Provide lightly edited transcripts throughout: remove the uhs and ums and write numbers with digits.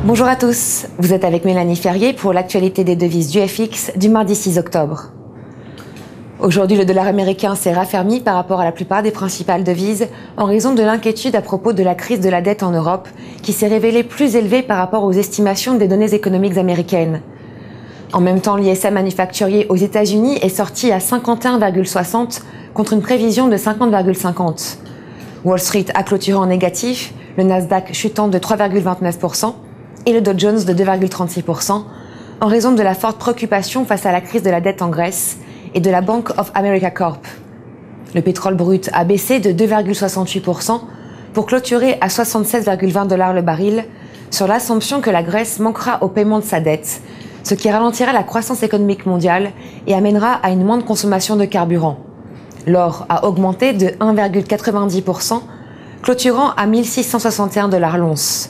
Bonjour à tous, vous êtes avec Mélanie Ferrier pour l'actualité des devises du FX du mardi 6 octobre. Aujourd'hui, le dollar américain s'est raffermi par rapport à la plupart des principales devises en raison de l'inquiétude à propos de la crise de la dette en Europe qui s'est révélée plus élevée par rapport aux estimations des données économiques américaines. En même temps, l'ISM manufacturier aux États-Unis est sorti à 51,60 contre une prévision de 50,50. Wall Street a clôturé en négatif, le Nasdaq chutant de 3,29% et le Dow Jones de 2,36% en raison de la forte préoccupation face à la crise de la dette en Grèce et de la Bank of America Corp. Le pétrole brut a baissé de 2,68% pour clôturer à 76,20$ le baril sur l'assumption que la Grèce manquera au paiement de sa dette, ce qui ralentira la croissance économique mondiale et amènera à une moindre consommation de carburant. L'or a augmenté de 1,90%, clôturant à 1661$ l'once.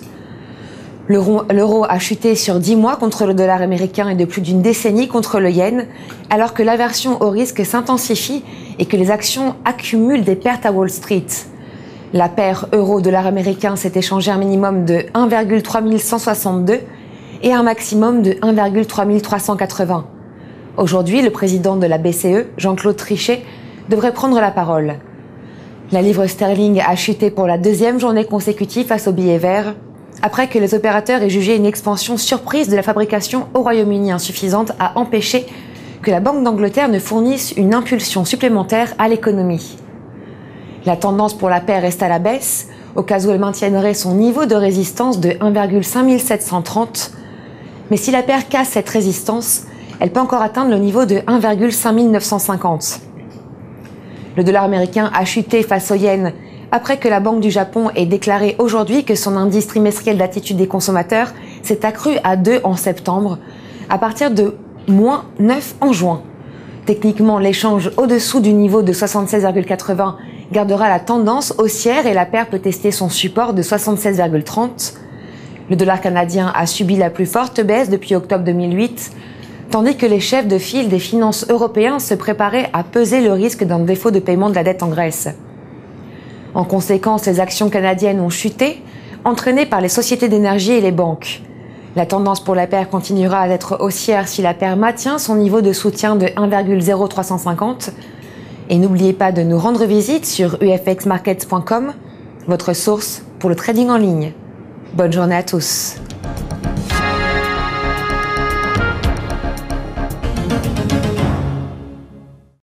L'euro a chuté sur 10 mois contre le dollar américain et de plus d'une décennie contre le yen, alors que l'aversion au risque s'intensifie et que les actions accumulent des pertes à Wall Street. La paire euro-dollar américain s'est échangée un minimum de 1,3162 et un maximum de 1,3380. Aujourd'hui, le président de la BCE, Jean-Claude Trichet, devrait prendre la parole. La livre sterling a chuté pour la deuxième journée consécutive face au billet vert, après que les opérateurs aient jugé une expansion surprise de la fabrication au Royaume-Uni insuffisante à empêcher que la Banque d'Angleterre ne fournisse une impulsion supplémentaire à l'économie. La tendance pour la paire reste à la baisse, au cas où elle maintiendrait son niveau de résistance de 1,5730. Mais si la paire casse cette résistance, elle peut encore atteindre le niveau de 1,5950. Le dollar américain a chuté face au yen après que la Banque du Japon ait déclaré aujourd'hui que son indice trimestriel d'attitude des consommateurs s'est accru à 2 en septembre, à partir de -9 en juin. Techniquement, l'échange au-dessous du niveau de 76,80 gardera la tendance haussière et la paire peut tester son support de 76,30. Le dollar canadien a subi la plus forte baisse depuis octobre 2008, tandis que les chefs de file des finances européens se préparaient à peser le risque d'un défaut de paiement de la dette en Grèce. En conséquence, les actions canadiennes ont chuté, entraînées par les sociétés d'énergie et les banques. La tendance pour la paire continuera à être haussière si la paire maintient son niveau de soutien de 1,0350. Et n'oubliez pas de nous rendre visite sur ufxmarkets.com, votre source pour le trading en ligne. Bonne journée à tous.